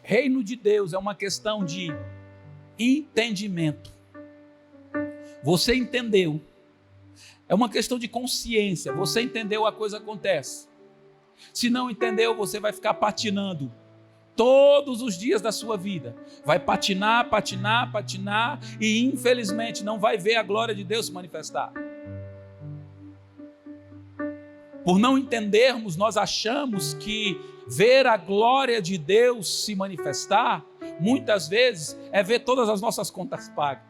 Reino de Deus é uma questão de entendimento. Você entendeu. É uma questão de consciência. Você entendeu, a coisa acontece. Se não entendeu, você vai ficar patinando todos os dias da sua vida. Vai patinar, patinar, patinar e infelizmente não vai ver a glória de Deus se manifestar. Por não entendermos, nós achamos que ver a glória de Deus se manifestar, muitas vezes, é ver todas as nossas contas pagas.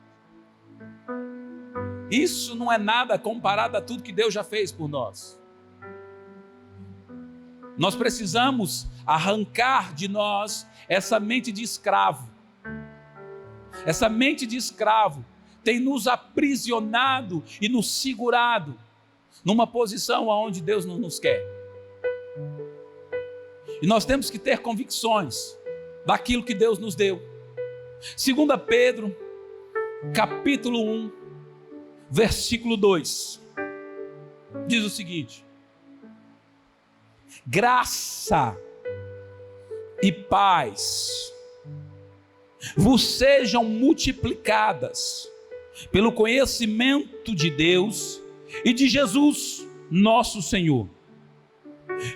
Isso não é nada comparado a tudo que Deus já fez por nós. Nós precisamos arrancar de nós essa mente de escravo. Essa mente de escravo tem nos aprisionado e nos segurado numa posição onde Deus não nos quer. E nós temos que ter convicções daquilo que Deus nos deu. 2 Pedro, capítulo 1, versículo 2, diz o seguinte: graça e paz vos sejam multiplicadas pelo conhecimento de Deus e de Jesus, nosso Senhor,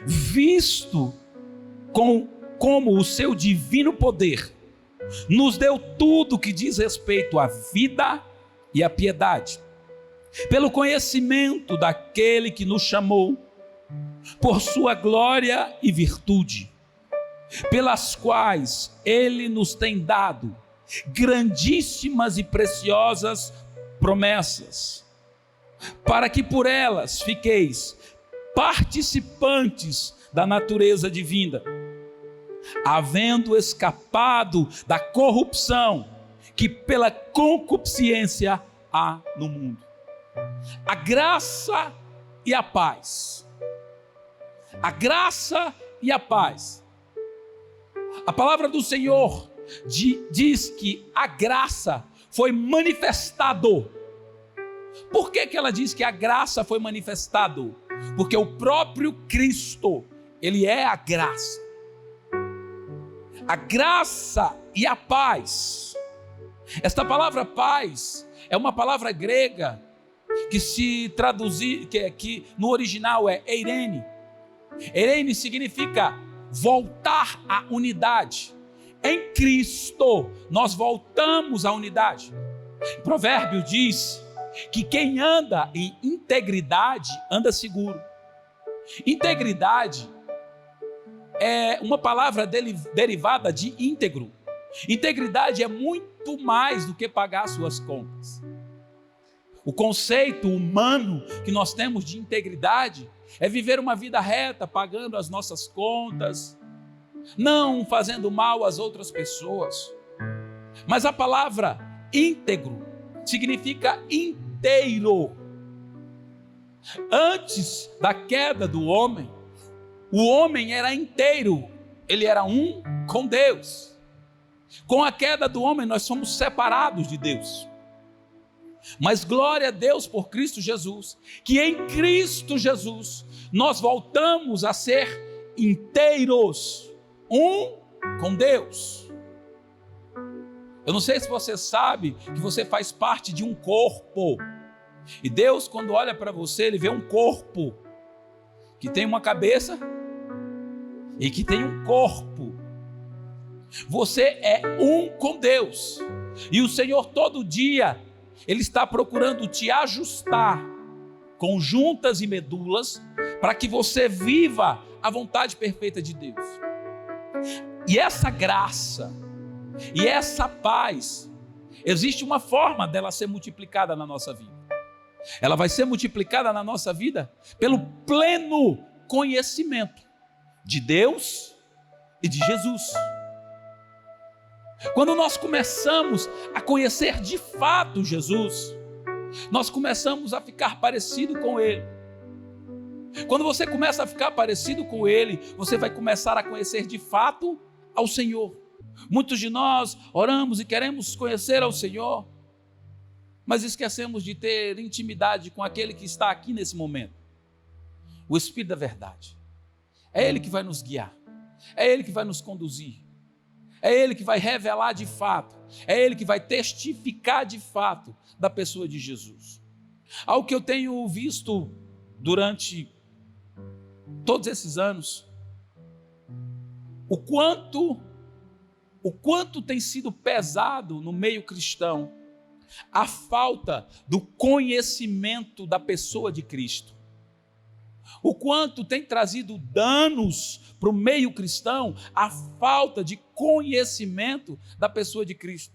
visto como o seu divino poder nos deu tudo que diz respeito à vida e à piedade, pelo conhecimento daquele que nos chamou por sua glória e virtude, pelas quais ele nos tem dado grandíssimas e preciosas promessas, para que por elas fiqueis participantes da natureza divina, havendo escapado da corrupção que pela concupiscência há no mundo. A graça e a paz. A graça e a paz. A palavra do Senhor diz que a graça foi manifestado. Por que ela diz que a graça foi manifestado? Porque o próprio Cristo, ele é a graça. A graça e a paz. Esta palavra paz é uma palavra grega que se traduzir, que no original é eirene. Eirene significa voltar à unidade. Em Cristo nós voltamos à unidade. O provérbio diz que quem anda em integridade anda seguro. Integridade é uma palavra derivada de íntegro. Integridade é muito mais do que pagar suas contas. O conceito humano que nós temos de integridade é viver uma vida reta, pagando as nossas contas, não fazendo mal às outras pessoas. Mas a palavra íntegro significa inteiro. Antes da queda do homem, o homem era inteiro, ele era um com Deus. Com a queda do homem, nós somos separados de Deus. Mas glória a Deus por Cristo Jesus, que em Cristo Jesus nós voltamos a ser inteiros, um com Deus. Eu não sei se você sabe que você faz parte de um corpo. E Deus, quando olha para você, ele vê um corpo que tem uma cabeça e que tem um corpo. Você é um com Deus. E o Senhor todo dia, ele está procurando te ajustar com juntas e medulas para que você viva a vontade perfeita de Deus. E essa graça e essa paz, existe uma forma dela ser multiplicada na nossa vida. Ela vai ser multiplicada na nossa vida pelo pleno conhecimento de Deus e de Jesus. Quando nós começamos a conhecer de fato Jesus, nós começamos a ficar parecido com Ele. Quando você começa a ficar parecido com Ele, você vai começar a conhecer de fato ao Senhor. Muitos de nós oramos e queremos conhecer ao Senhor, mas esquecemos de ter intimidade com aquele que está aqui nesse momento, o Espírito da verdade. É Ele que vai nos guiar, é Ele que vai nos conduzir, É Ele que vai revelar de fato, é Ele que vai testificar de fato da pessoa de Jesus. Algo que eu tenho visto durante todos esses anos, o quanto tem sido pesado no meio cristão a falta do conhecimento da pessoa de Cristo. O quanto tem trazido danos para o meio cristão a falta de conhecimento da pessoa de Cristo.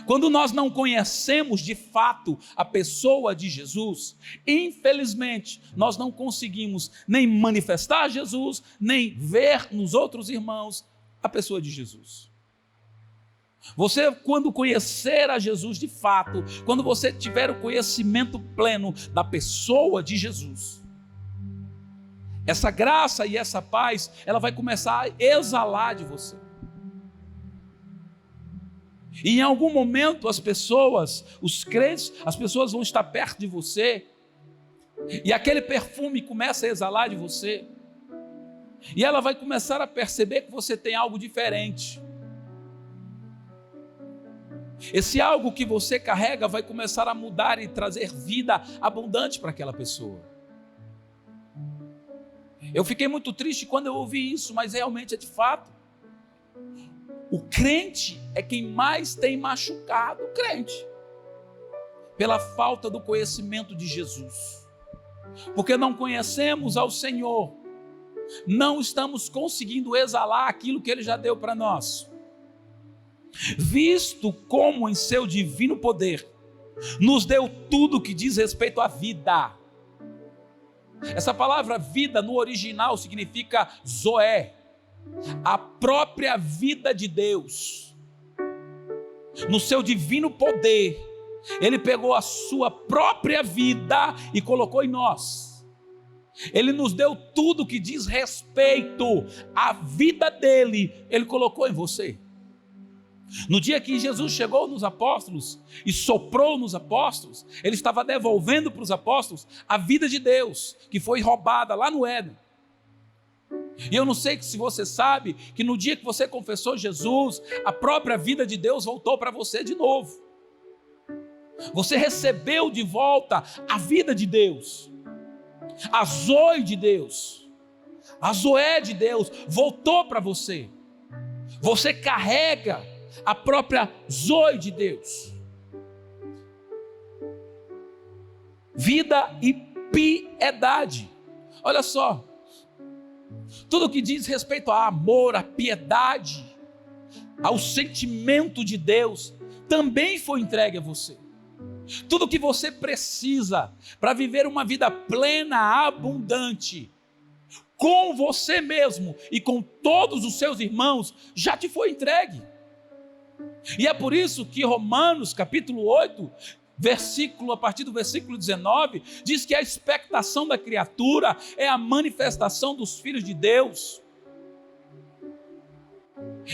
Quando nós não conhecemos de fato a pessoa de Jesus, infelizmente, nós não conseguimos nem manifestar Jesus, nem ver nos outros irmãos a pessoa de Jesus. Você, quando conhecer a Jesus de fato, quando você tiver o conhecimento pleno da pessoa de Jesus, essa graça e essa paz, ela vai começar a exalar de você. E em algum momento as pessoas, os crentes, as pessoas vão estar perto de você, e aquele perfume começa a exalar de você, e ela vai começar a perceber que você tem algo diferente. Esse algo que você carrega vai começar a mudar e trazer vida abundante para aquela pessoa. Eu fiquei muito triste quando eu ouvi isso, mas realmente é de fato. O crente é quem mais tem machucado o crente, pela falta do conhecimento de Jesus. Porque não conhecemos ao Senhor, não estamos conseguindo exalar aquilo que Ele já deu para nós. Visto como em seu divino poder nos deu tudo que diz respeito à vida. Essa palavra vida no original significa Zoé, a própria vida de Deus. No seu divino poder, Ele pegou a sua própria vida e colocou em nós. Ele nos deu tudo que diz respeito à vida dele, Ele colocou em você. No dia que Jesus chegou nos apóstolos e soprou nos apóstolos, Ele estava devolvendo para os apóstolos a vida de Deus, que foi roubada lá no Éden. E eu não sei se você sabe que no dia que você confessou Jesus, a própria vida de Deus voltou para você de novo. Você recebeu de volta a vida de Deus, a Zoe de Deus, a Zoé de Deus voltou para você. Você carrega a própria Zoe de Deus. Vida e piedade. Olha só, tudo que diz respeito a amor, a piedade, ao sentimento de Deus, também foi entregue a você. Tudo que você precisa para viver uma vida plena, abundante, com você mesmo e com todos os seus irmãos, já te foi entregue. E é por isso que Romanos capítulo 8, a partir do versículo 19, diz que a expectação da criatura é a manifestação dos filhos de Deus.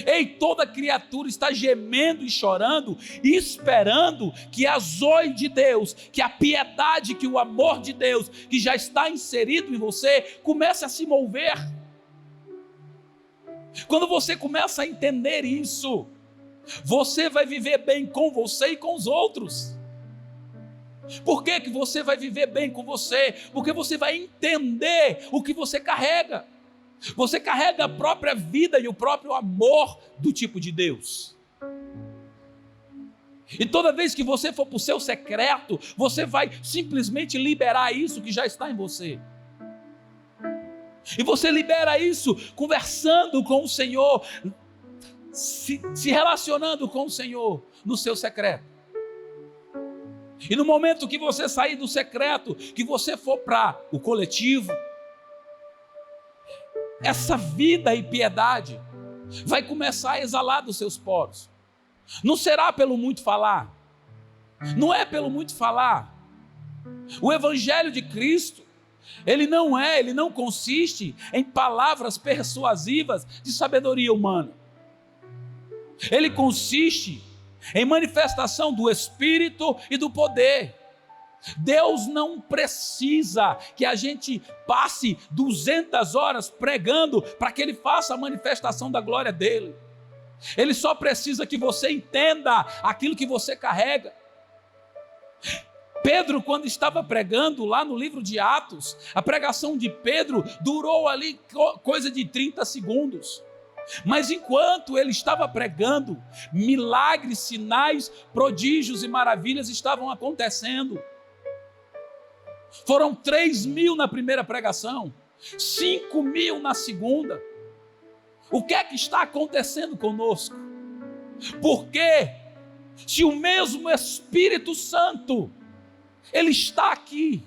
Ei, toda criatura está gemendo e chorando, e esperando que a Zoe de Deus, que a piedade, que o amor de Deus, que já está inserido em você, comece a se mover. Quando você começa a entender isso, você vai viver bem com você e com os outros. Por que que você vai viver bem com você? Porque você vai entender o que você carrega. Você carrega a própria vida e o próprio amor do tipo de Deus. E toda vez que você for para o seu secreto, você vai simplesmente liberar isso que já está em você. E você libera isso conversando com o Senhor, se relacionando com o Senhor no seu secreto. E no momento que você sair do secreto, que você for para o coletivo, essa vida e piedade vai começar a exalar dos seus poros. Não será pelo muito falar. Não é pelo muito falar. O Evangelho de Cristo, ele não consiste em palavras persuasivas de sabedoria humana. Ele consiste em manifestação do Espírito e do poder. Deus não precisa que a gente passe 200 horas pregando para que Ele faça a manifestação da glória dEle. Ele só precisa que você entenda aquilo que você carrega. Pedro, quando estava pregando lá no livro de Atos, a pregação de Pedro durou ali coisa de 30 segundos. Mas enquanto ele estava pregando, milagres, sinais, prodígios e maravilhas estavam acontecendo. Foram 3.000 na primeira pregação, 5.000 na segunda. O que é que está acontecendo conosco? Porque se o mesmo Espírito Santo, ele está aqui.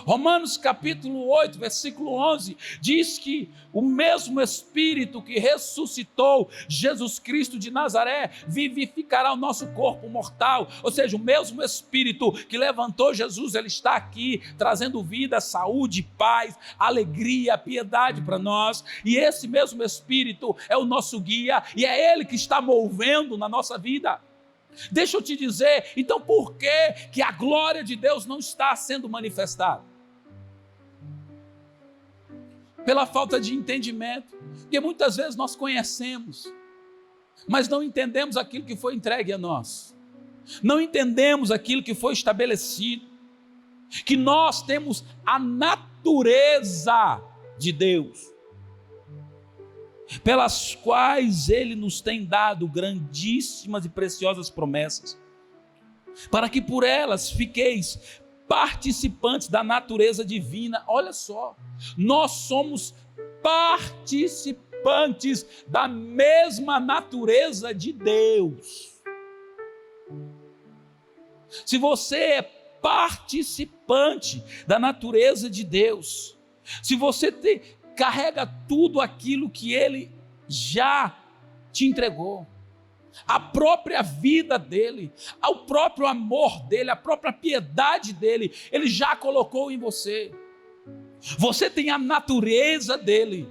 Romanos capítulo 8, versículo 11, diz que o mesmo Espírito que ressuscitou Jesus Cristo de Nazaré vivificará o nosso corpo mortal. Ou seja, o mesmo Espírito que levantou Jesus, ele está aqui, trazendo vida, saúde, paz, alegria, piedade para nós. E esse mesmo Espírito é o nosso guia, e é ele que está movendo na nossa vida. Deixa eu te dizer, então por que a glória de Deus não está sendo manifestada? Pela falta de entendimento, porque muitas vezes nós conhecemos, mas não entendemos aquilo que foi entregue a nós, não entendemos aquilo que foi estabelecido, que nós temos a natureza de Deus, pelas quais Ele nos tem dado grandíssimas e preciosas promessas, para que por elas fiqueis participantes da natureza divina. Olha só, nós somos participantes da mesma natureza de Deus. Se você é participante da natureza de Deus, se você carrega tudo aquilo que Ele já te entregou, a própria vida dEle, o próprio amor dEle, a própria piedade dEle, Ele já colocou em você. Você tem a natureza dEle.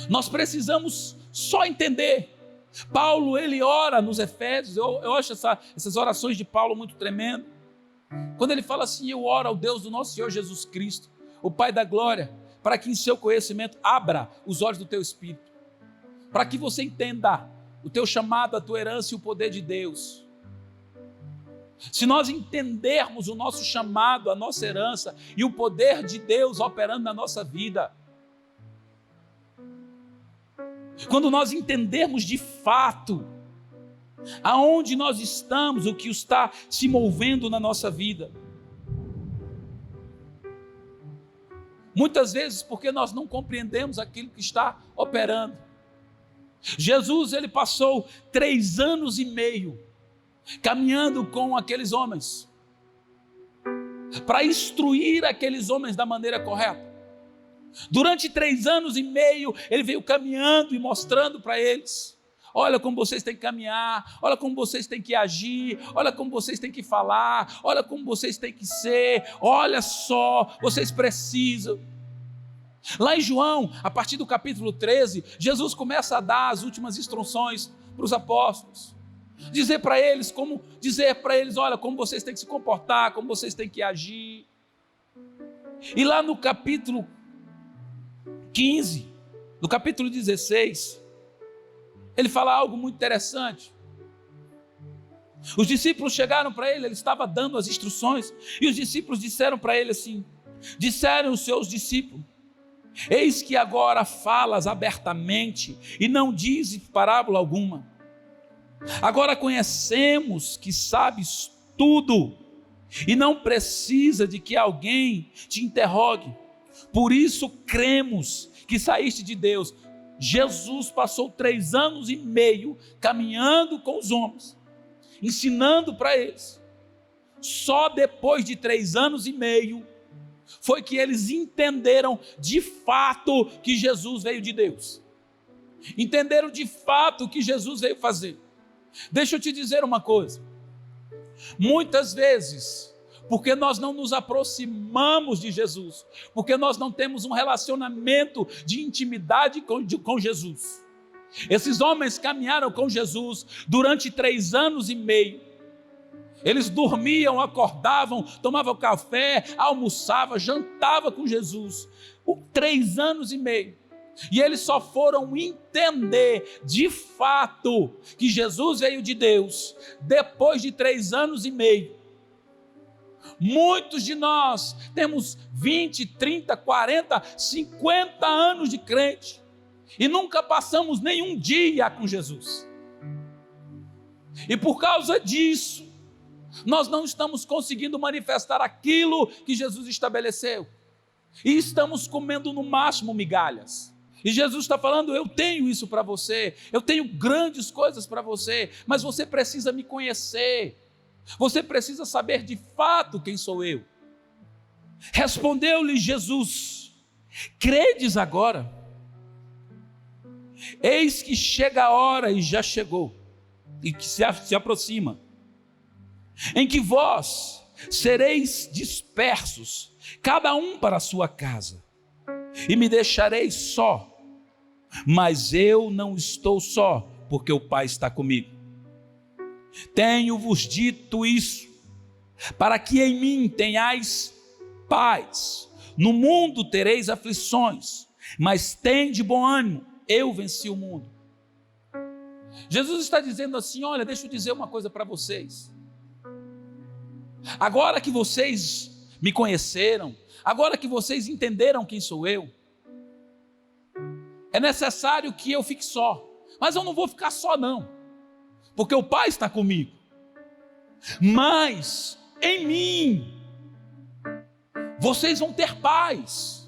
Nós precisamos só entender. Paulo, ele ora nos Efésios, eu acho essas orações de Paulo muito tremendo. Quando ele fala assim: eu oro ao Deus do nosso Senhor Jesus Cristo, o Pai da glória, para que em seu conhecimento abra os olhos do teu espírito, para que você entenda o teu chamado, a tua herança e o poder de Deus. Se nós entendermos o nosso chamado, a nossa herança e o poder de Deus operando na nossa vida, quando nós entendermos de fato aonde nós estamos, o que está se movendo na nossa vida, muitas vezes porque nós não compreendemos aquilo que está operando. Jesus, ele passou 3 anos e meio caminhando com aqueles homens, para instruir aqueles homens da maneira correta. Durante 3 anos e meio, ele veio caminhando e mostrando para eles: olha como vocês têm que caminhar, olha como vocês têm que agir, olha como vocês têm que falar, olha como vocês têm que ser, olha só, vocês precisam. Lá em João, a partir do capítulo 13, Jesus começa a dar as últimas instruções para os apóstolos, dizer para eles, olha, como vocês têm que se comportar, como vocês têm que agir. E lá no capítulo 15, no capítulo 16, ele fala algo muito interessante. Os discípulos chegaram para ele estava dando as instruções, e os discípulos disseram para ele assim, disseram os seus discípulos: eis que agora falas abertamente e não dizes parábola alguma. Agora conhecemos que sabes tudo e não precisa de que alguém te interrogue. Por isso cremos que saíste de Deus. Jesus passou 3 anos e meio caminhando com os homens, ensinando para eles. Só depois de 3 anos e meio foi que eles entenderam de fato que Jesus veio de Deus. Entenderam de fato o que Jesus veio fazer. Deixa eu te dizer uma coisa. Muitas vezes, porque nós não nos aproximamos de Jesus, porque nós não temos um relacionamento de intimidade com Jesus. Esses homens caminharam com Jesus durante 3 anos e meio. Eles dormiam, acordavam, tomavam café, almoçavam, jantavam com Jesus. 3 anos e meio. E eles só foram entender de fato que Jesus veio de Deus depois de 3 anos e meio. Muitos de nós temos 20, 30, 40, 50 anos de crente e nunca passamos nenhum dia com Jesus. E por causa disso, nós não estamos conseguindo manifestar aquilo que Jesus estabeleceu. E estamos comendo no máximo migalhas. E Jesus está falando: eu tenho isso para você, eu tenho grandes coisas para você, mas você precisa me conhecer. Você precisa saber de fato quem sou eu. Respondeu-lhe Jesus: credes agora? Eis que chega a hora, e já chegou, e que se aproxima, em que vós sereis dispersos, cada um para a sua casa, e me deixareis só. Mas eu não estou só, porque o Pai está comigo. Tenho-vos dito isso, para que em mim tenhais paz. No mundo tereis aflições, mas tende bom ânimo, eu venci o mundo. Jesus está dizendo assim: olha, deixa eu dizer uma coisa para vocês. Agora que vocês me conheceram, agora que vocês entenderam quem sou eu, é necessário que eu fique só. Mas eu não vou ficar só não, porque o Pai está comigo. Mas em mim vocês vão ter paz.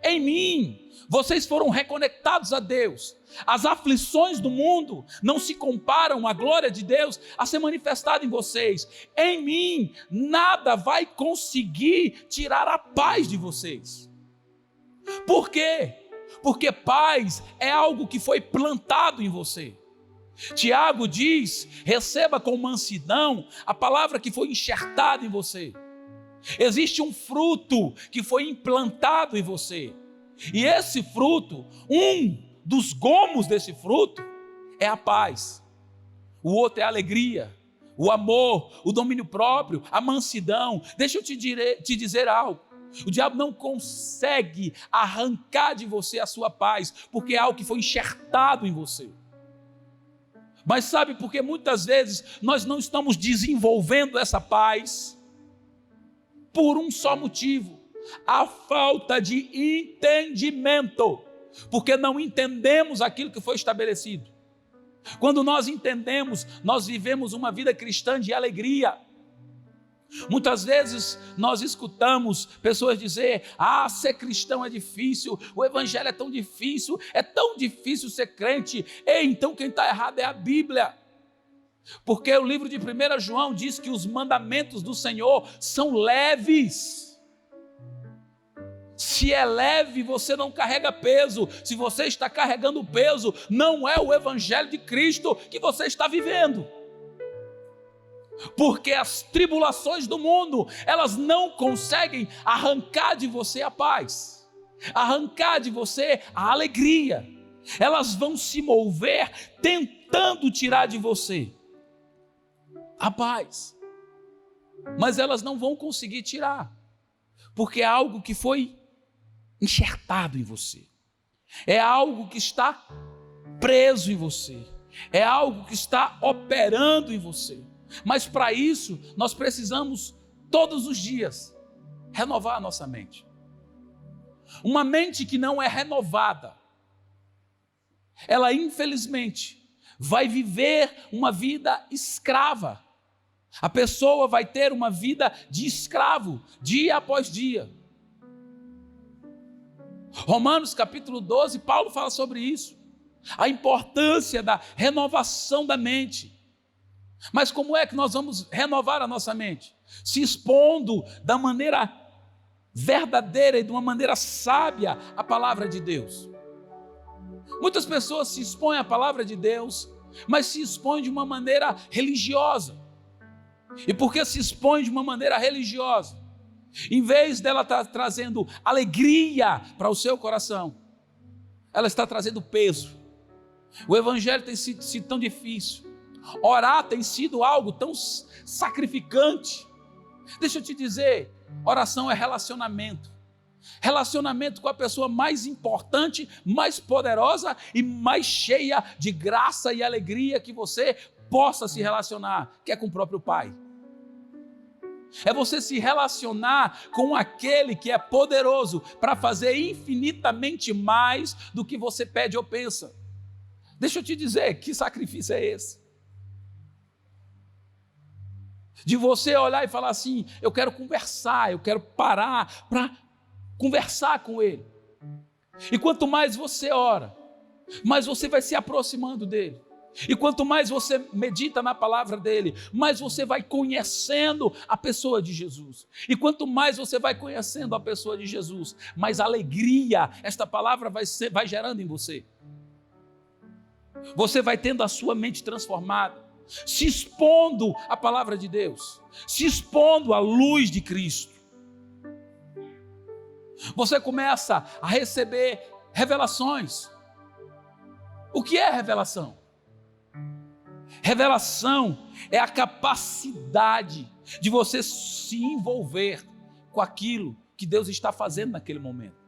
Em mim vocês foram reconectados a Deus. As aflições do mundo não se comparam à glória de Deus a ser manifestada em vocês. Em mim nada vai conseguir tirar a paz de vocês. Por quê? Porque paz é algo que foi plantado em você. Tiago diz: receba com mansidão a palavra que foi enxertada em você. Existe um fruto que foi implantado em você. E esse fruto, um dos gomos desse fruto é a paz. O outro é a alegria, o amor, o domínio próprio, a mansidão. Deixa eu te dizer algo. O diabo não consegue arrancar de você a sua paz, porque é algo que foi enxertado em você. Mas sabe por que muitas vezes nós não estamos desenvolvendo essa paz? Por um só motivo: a falta de entendimento. Porque não entendemos aquilo que foi estabelecido. Quando nós entendemos, nós vivemos uma vida cristã de alegria. Muitas vezes nós escutamos pessoas dizer: ser cristão é difícil, o evangelho é tão difícil ser crente. Ei, então quem está errado é a Bíblia. Porque o livro de 1 João diz que os mandamentos do Senhor são leves. Se é leve, você não carrega peso. Se você está carregando peso, não é o evangelho de Cristo que você está vivendo. Porque as tribulações do mundo, elas não conseguem arrancar de você a paz, arrancar de você a alegria. Elas vão se mover tentando tirar de você a paz, mas elas não vão conseguir tirar, porque é algo que foi enxertado em você, é algo que está preso em você, é algo que está operando em você. Mas para isso, nós precisamos todos os dias renovar a nossa mente. Uma mente que não é renovada, ela infelizmente vai viver uma vida escrava. A pessoa vai ter uma vida de escravo, dia após dia. Romanos capítulo 12, Paulo fala sobre isso. A importância da renovação da mente. Mas como é que nós vamos renovar a nossa mente? Se expondo da maneira verdadeira e de uma maneira sábia à palavra de Deus. Muitas pessoas se expõem à palavra de Deus, mas se expõem de uma maneira religiosa. E porque se expõem de uma maneira religiosa, em vez dela estar trazendo alegria para o seu coração, ela está trazendo peso. O evangelho tem sido tão difícil. Orar tem sido algo tão sacrificante. Deixa eu te dizer, oração é relacionamento. Relacionamento com a pessoa mais importante, mais poderosa e mais cheia de graça e alegria que você possa se relacionar, que é com o próprio Pai. É você se relacionar com aquele que é poderoso para fazer infinitamente mais do que você pede ou pensa. Deixa eu te dizer, que sacrifício é esse? De você olhar e falar assim, eu quero conversar, eu quero parar para conversar com Ele. E quanto mais você ora, mais você vai se aproximando dEle. E quanto mais você medita na palavra dEle, mais você vai conhecendo a pessoa de Jesus. E quanto mais você vai conhecendo a pessoa de Jesus, mais alegria esta palavra vai gerando em você. Você vai tendo a sua mente transformada, se expondo à palavra de Deus, se expondo à luz de Cristo. Você começa a receber revelações. O que é revelação? Revelação é a capacidade de você se envolver com aquilo que Deus está fazendo naquele momento.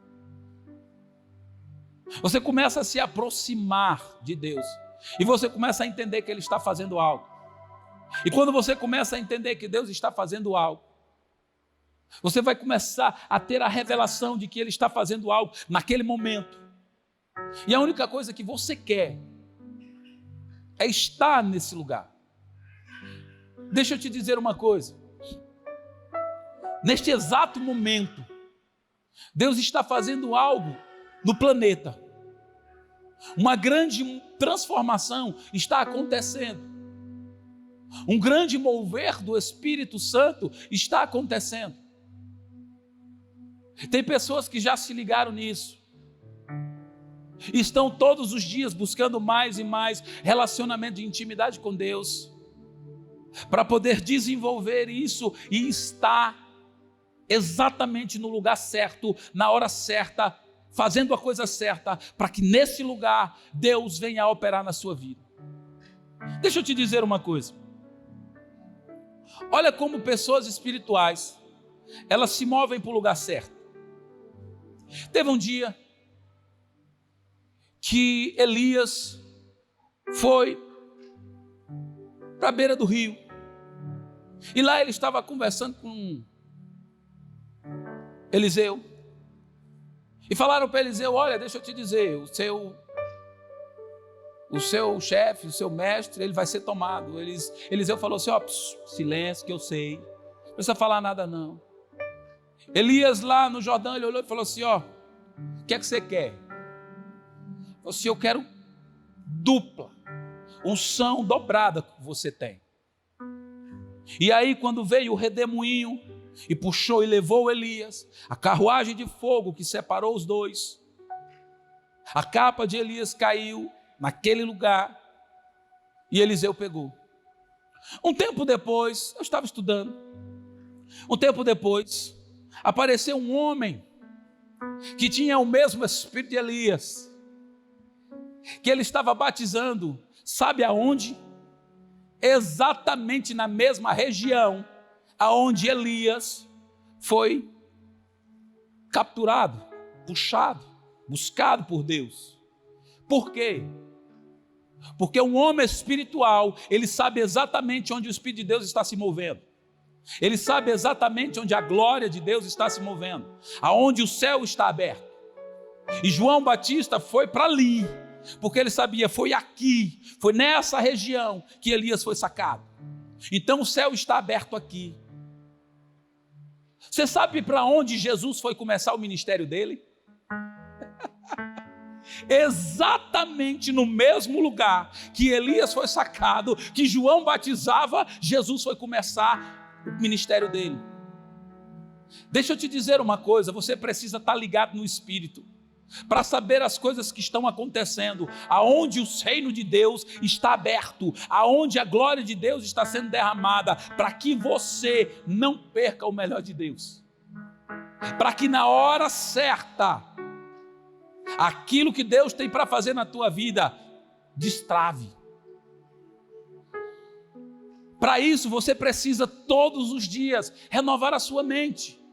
Você começa a se aproximar de Deus e você começa a entender que Ele está fazendo algo. E quando você começa a entender que Deus está fazendo algo, você vai começar a ter a revelação de que Ele está fazendo algo naquele momento. E a única coisa que você quer é estar nesse lugar. Deixa eu te dizer uma coisa. Neste exato momento, Deus está fazendo algo no planeta. Uma grande transformação está acontecendo. Um grande mover do Espírito Santo está acontecendo. Tem pessoas que já se ligaram nisso. Estão todos os dias buscando mais e mais relacionamento de intimidade com Deus, para poder desenvolver isso e estar exatamente no lugar certo, na hora certa, fazendo a coisa certa, para que nesse lugar Deus venha a operar na sua vida. Deixa eu te dizer uma coisa. Olha como pessoas espirituais, elas se movem para o lugar certo. Teve um dia que Elias foi para a beira do rio. E lá ele estava conversando com Eliseu. E falaram para Eliseu, olha, deixa eu te dizer, o seu chefe, o seu mestre, ele vai ser tomado. Eliseu falou assim, ó, silêncio que eu sei. Não precisa falar nada não. Elias lá no Jordão, ele olhou e falou assim, ó, o que é que você quer? Se eu quero dupla, unção dobrada que você tem. E aí quando veio o redemoinho e puxou e levou Elias, a carruagem de fogo que separou os dois, a capa de Elias caiu naquele lugar e Eliseu pegou. Um tempo depois, eu estava estudando, um tempo depois, apareceu um homem que tinha o mesmo espírito de Elias, que ele estava batizando, sabe aonde? Exatamente na mesma região aonde Elias foi capturado, puxado, buscado por Deus. Por quê? Porque um homem espiritual, ele sabe exatamente onde o Espírito de Deus está se movendo. Ele sabe exatamente onde a glória de Deus está se movendo, aonde o céu está aberto. E João Batista foi para ali, porque ele sabia, foi aqui, foi nessa região que Elias foi sacado. Então o céu está aberto aqui. Você sabe para onde Jesus foi começar o ministério dele? Exatamente no mesmo lugar que Elias foi sacado, que João batizava, Jesus foi começar o ministério dele. Deixa eu te dizer uma coisa, você precisa estar ligado no Espírito, para saber as coisas que estão acontecendo, aonde o reino de Deus está aberto, aonde a glória de Deus está sendo derramada, para que você não perca o melhor de Deus, para que na hora certa, aquilo que Deus tem para fazer na tua vida, destrave. Para isso você precisa todos os dias renovar a sua mente,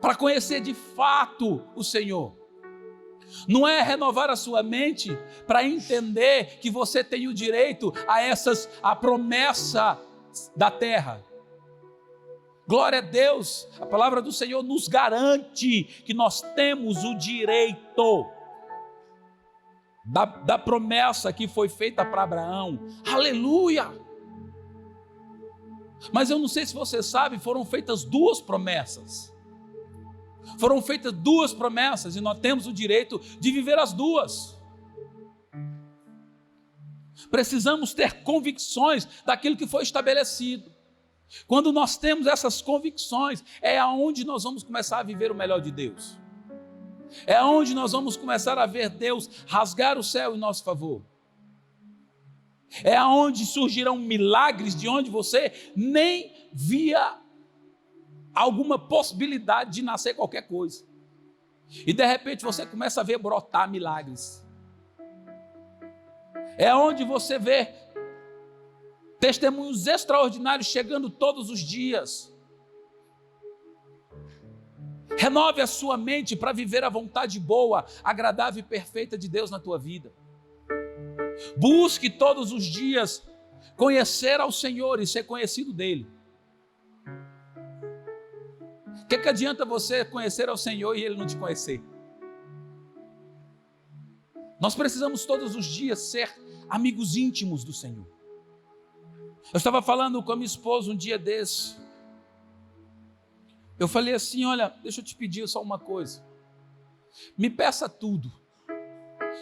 para conhecer de fato o Senhor. Não é renovar a sua mente para entender que você tem o direito a promessa da terra. Glória a Deus, a palavra do Senhor nos garante que nós temos o direito da promessa que foi feita para Abraão. Aleluia! Mas eu não sei se você sabe, foram feitas duas promessas. Foram feitas duas promessas e nós temos o direito de viver as duas. Precisamos ter convicções daquilo que foi estabelecido. Quando nós temos essas convicções, é aonde nós vamos começar a viver o melhor de Deus. É aonde nós vamos começar a ver Deus rasgar o céu em nosso favor. É aonde surgirão milagres de onde você nem via alguma possibilidade de nascer qualquer coisa. E de repente você começa a ver brotar milagres. É onde você vê testemunhos extraordinários chegando todos os dias. Renove a sua mente para viver a vontade boa, agradável e perfeita de Deus na tua vida. Busque todos os dias conhecer ao Senhor e ser conhecido dEle. O que adianta você conhecer ao Senhor e Ele não te conhecer? Nós precisamos todos os dias ser amigos íntimos do Senhor. Eu estava falando com a minha esposa um dia desse. Eu falei assim, olha, deixa eu te pedir só uma coisa. Me peça tudo.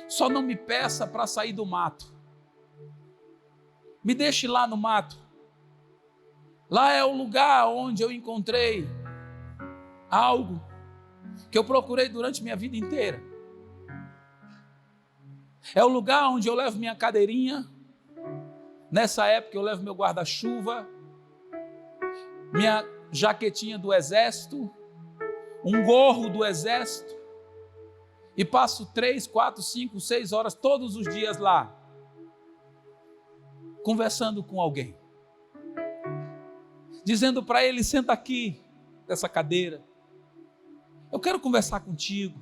Só não me peça para sair do mato. Me deixe lá no mato. Lá é o lugar onde eu encontrei algo que eu procurei durante minha vida inteira. É o lugar onde eu levo minha cadeirinha. Nessa época eu levo meu guarda-chuva, minha jaquetinha do exército, um gorro do exército, e passo 3, 4, 5, 6 horas todos os dias lá, conversando com alguém, dizendo para ele, senta aqui, nessa cadeira, eu quero conversar contigo,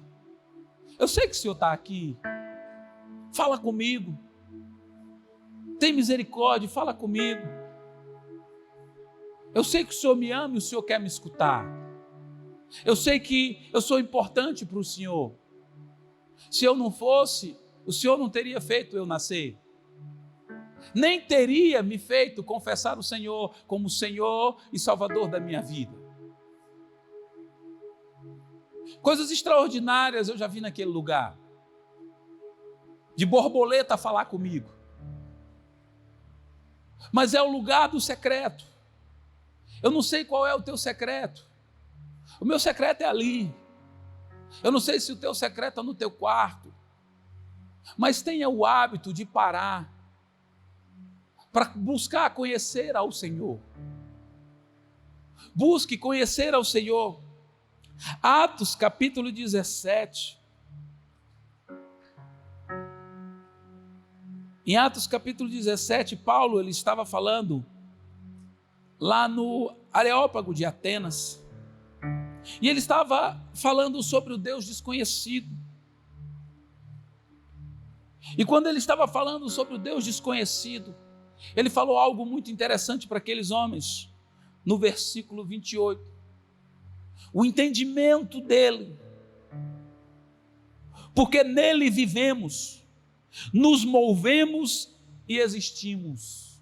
eu sei que o Senhor está aqui, fala comigo, tem misericórdia, fala comigo. Eu sei que o Senhor me ama e o Senhor quer me escutar. Eu sei que eu sou importante para o Senhor. Se eu não fosse, o Senhor não teria feito eu nascer. Nem teria me feito confessar o Senhor como Senhor e Salvador da minha vida. Coisas extraordinárias eu já vi naquele lugar. De borboleta falar comigo. Mas é o lugar do secreto. Eu não sei qual é o teu secreto. O meu secreto é ali. Eu não sei se o teu secreto é no teu quarto. Mas tenha o hábito de parar para buscar conhecer ao Senhor. Busque conhecer ao Senhor. Atos capítulo 17. Em Atos capítulo 17, Paulo ele estava falando lá no Areópago de Atenas. E ele estava falando sobre o Deus desconhecido. E quando ele estava falando sobre o Deus desconhecido, ele falou algo muito interessante para aqueles homens, no versículo 28. O entendimento dele. Porque nele vivemos, nos movemos e existimos.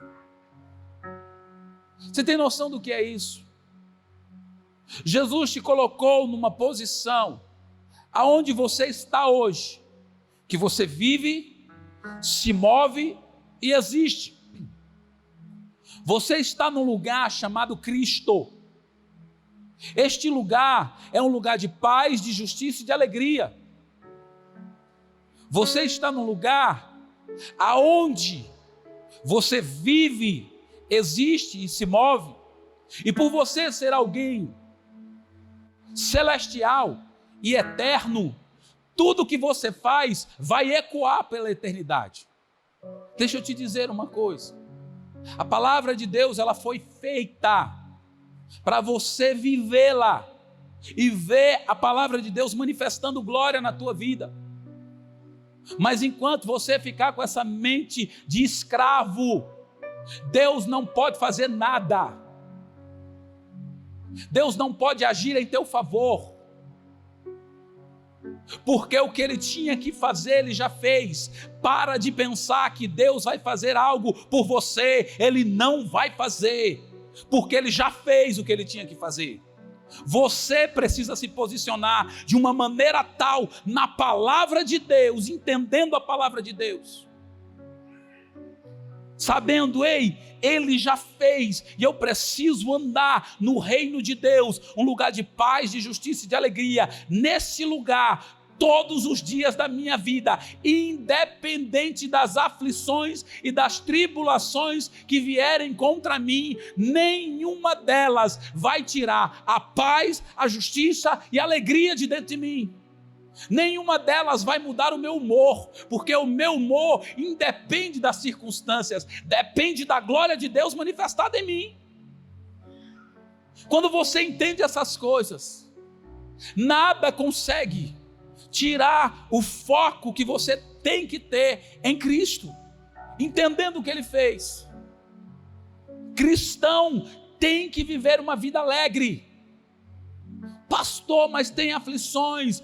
Você tem noção do que é isso? Jesus te colocou numa posição aonde você está hoje, que você vive, se move e existe. Você está num lugar chamado Cristo. Este lugar é um lugar de paz, de justiça e de alegria. Você está num lugar aonde você vive, existe e se move. E por você ser alguém celestial e eterno, tudo que você faz vai ecoar pela eternidade. Deixa eu te dizer uma coisa. A palavra de Deus, ela foi feita para você vivê-la. e ver a palavra de Deus manifestando glória na tua vida. Mas enquanto você ficar com essa mente de escravo, Deus não pode fazer nada. Deus não pode agir em teu favor, porque o que Ele tinha que fazer, Ele já fez. Para de pensar que Deus vai fazer algo por você. Ele não vai fazer, porque Ele já fez o que Ele tinha que fazer. Você precisa se posicionar de uma maneira tal na palavra de Deus, entendendo a palavra de Deus, sabendo, Ele já fez, e eu preciso andar no reino de Deus, um lugar de paz, de justiça e de alegria, nesse lugar, todos os dias da minha vida, independente das aflições e das tribulações que vierem contra mim, nenhuma delas vai tirar a paz, a justiça e a alegria de dentro de mim. Nenhuma delas vai mudar o meu humor, porque o meu humor independe das circunstâncias, depende da glória de Deus manifestada em mim. Quando você entende essas coisas, nada consegue tirar o foco que você tem que ter em Cristo, entendendo o que Ele fez. Cristão tem que viver uma vida alegre. Pastor, mas tem aflições.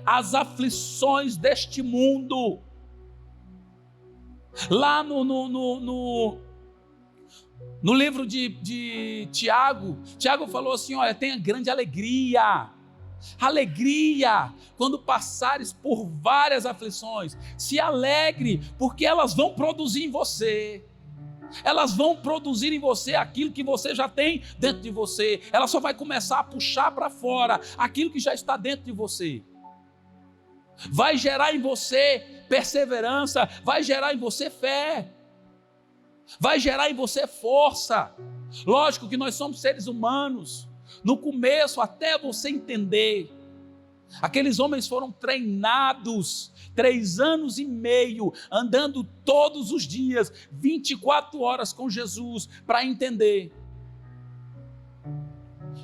As aflições deste mundo. Lá no livro de Tiago, Tiago falou assim, olha, tenha grande alegria. Alegria, quando passares por várias aflições, se alegre, porque elas vão produzir em você. Elas vão produzir em você aquilo que você já tem dentro de você. Ela só vai começar a puxar para fora aquilo que já está dentro de você. Vai gerar em você perseverança, vai gerar em você fé, vai gerar em você força. Lógico que nós somos seres humanos. No começo, até você entender, aqueles homens foram treinados 3 anos e meio, andando todos os dias, 24 horas com Jesus, para entender.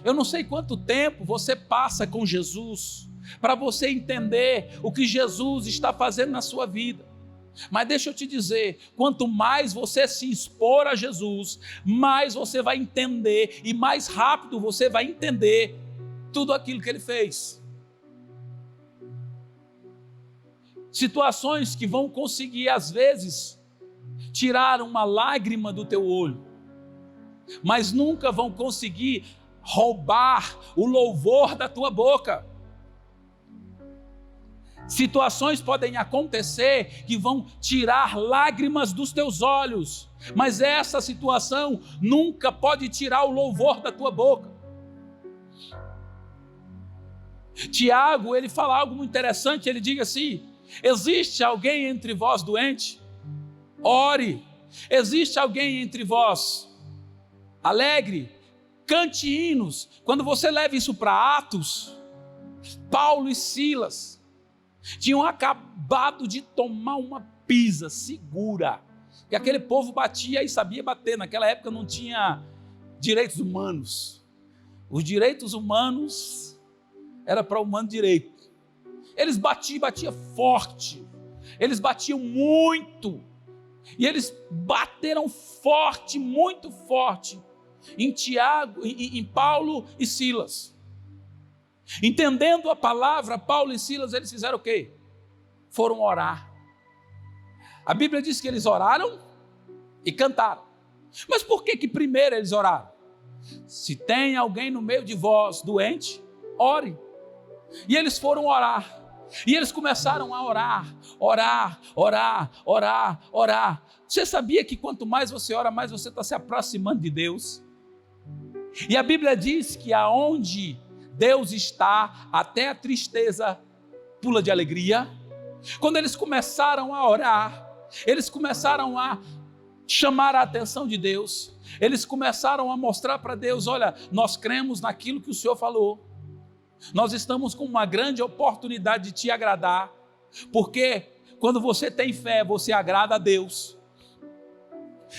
Eu não sei quanto tempo você passa com Jesus, para você entender o que Jesus está fazendo na sua vida. Mas deixa eu te dizer, quanto mais você se expor a Jesus, mais você vai entender e mais rápido você vai entender tudo aquilo que Ele fez. Situações que vão conseguir às vezes tirar uma lágrima do teu olho, mas nunca vão conseguir roubar o louvor da tua boca. Situações podem acontecer que vão tirar lágrimas dos teus olhos, mas essa situação nunca pode tirar o louvor da tua boca. Tiago, ele fala algo muito interessante, ele diz assim, existe alguém entre vós doente? Ore. Existe alguém entre vós alegre? Cante hinos. Quando você leva isso para Atos, Paulo e Silas tinham acabado de tomar uma pisa segura, que aquele povo batia e sabia bater. Naquela época não tinha direitos humanos. Os direitos humanos era para o humano direito. Eles batiam forte, eles batiam muito, e eles bateram forte, muito forte, em Paulo e Silas. Entendendo a palavra, Paulo e Silas, eles fizeram o quê? Foram orar. A Bíblia diz que eles oraram e cantaram. Mas por que primeiro eles oraram? Se tem alguém no meio de vós doente, ore. E eles foram orar. E eles começaram a orar, orar, orar, orar, orar. Você sabia que quanto mais você ora, mais você está se aproximando de Deus? E a Bíblia diz que aonde Deus está, até a tristeza pula de alegria. Quando eles começaram a orar, eles começaram a chamar a atenção de Deus, eles começaram a mostrar para Deus, olha, nós cremos naquilo que o Senhor falou, nós estamos com uma grande oportunidade de te agradar, porque quando você tem fé, você agrada a Deus.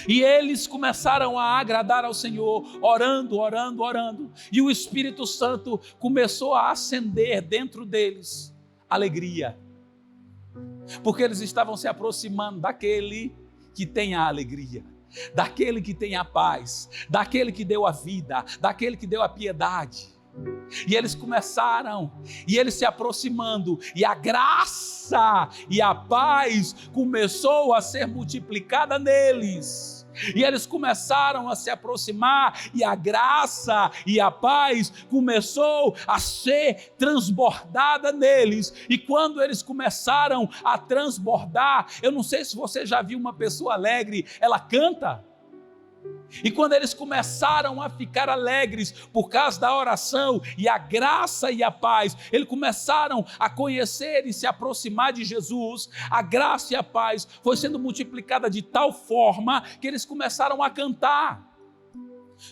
E eles começaram a agradar ao Senhor, orando. E o Espírito Santo começou a acender dentro deles alegria. Porque eles estavam se aproximando daquele que tem a alegria, daquele que tem a paz, daquele que deu a vida, daquele que deu a piedade. E eles começaram, e eles se aproximando, e a graça e a paz começou a ser multiplicada neles. E eles começaram a se aproximar, e a graça e a paz começou a ser transbordada neles. E quando eles começaram a transbordar, eu não sei se você já viu uma pessoa alegre, ela canta. E quando eles começaram a ficar alegres por causa da oração e a graça e a paz, eles começaram a conhecer e se aproximar de Jesus, a graça e a paz foi sendo multiplicada de tal forma que eles começaram a cantar.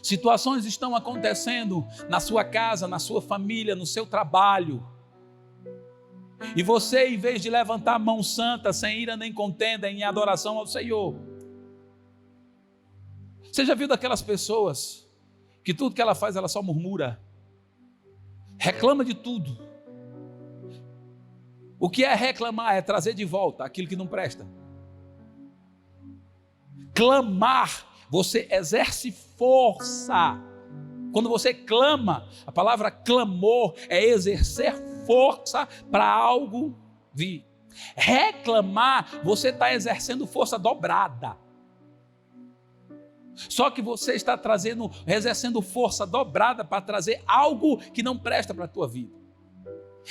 Situações estão acontecendo na sua casa, na sua família, no seu trabalho. E você, em vez de levantar a mão santa, sem ira nem contenda, em adoração ao Senhor, você já viu daquelas pessoas que tudo que ela faz, ela só murmura, reclama de tudo. O que é reclamar? É trazer de volta aquilo que não presta. Clamar, você exerce força. Quando você clama, a palavra clamor é exercer força para algo vir. Reclamar, você está exercendo força dobrada. Só que você está exercendo força dobrada para trazer algo que não presta para a tua vida.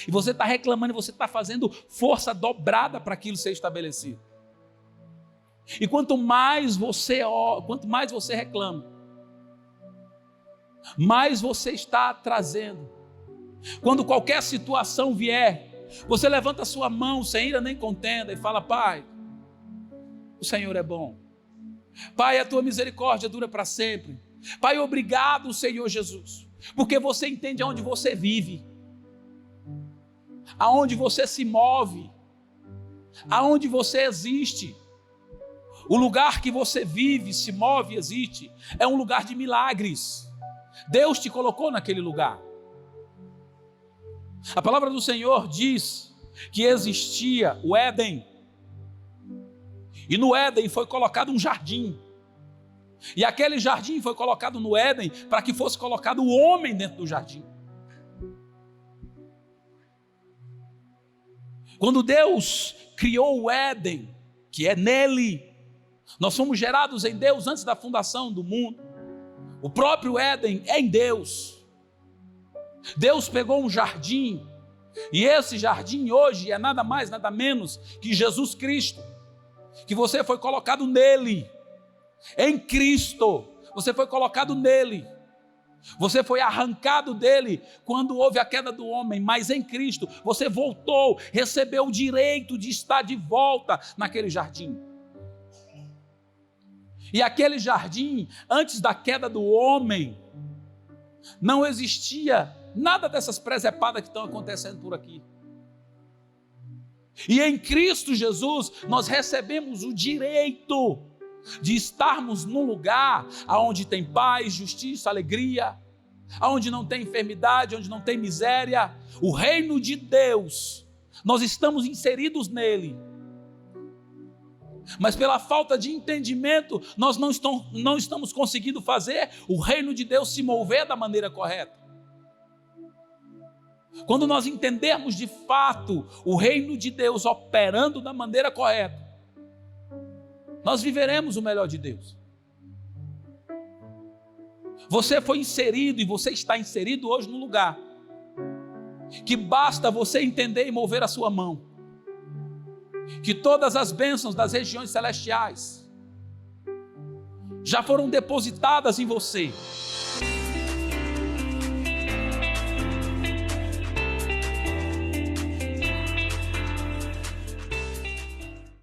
E você está reclamando, e você está fazendo força dobrada para aquilo ser estabelecido. E quanto mais você reclama, mais você está trazendo. Quando qualquer situação vier, você levanta a sua mão sem ira nem contenda e fala: Pai, o Senhor é bom. Pai, a tua misericórdia dura para sempre. Pai, obrigado, Senhor Jesus, porque você entende aonde você vive, aonde você se move, aonde você existe. O lugar que você vive, se move e existe é um lugar de milagres. Deus te colocou naquele lugar. A palavra do Senhor diz que existia o Éden. E no Éden foi colocado um jardim. E aquele jardim foi colocado no Éden para que fosse colocado o homem dentro do jardim. Quando Deus criou o Éden, que é nele, nós fomos gerados em Deus antes da fundação do mundo. O próprio Éden é em Deus. Deus pegou um jardim, e esse jardim hoje é nada mais, nada menos que Jesus Cristo. Que você foi colocado nele, em Cristo, você foi colocado nele, você foi arrancado dele quando houve a queda do homem, mas em Cristo você voltou, recebeu o direito de estar de volta naquele jardim. E aquele jardim, antes da queda do homem, não existia nada dessas presepadas que estão acontecendo por aqui. E em Cristo Jesus nós recebemos o direito de estarmos num lugar onde tem paz, justiça, alegria, onde não tem enfermidade, onde não tem miséria. O reino de Deus, nós estamos inseridos nele. Mas pela falta de entendimento, nós não estamos conseguindo fazer o reino de Deus se mover da maneira correta. Quando nós entendermos de fato o reino de Deus operando da maneira correta, nós viveremos o melhor de Deus. Você foi inserido e você está inserido hoje no lugar que basta você entender e mover a sua mão, que todas as bênçãos das regiões celestiais já foram depositadas em você.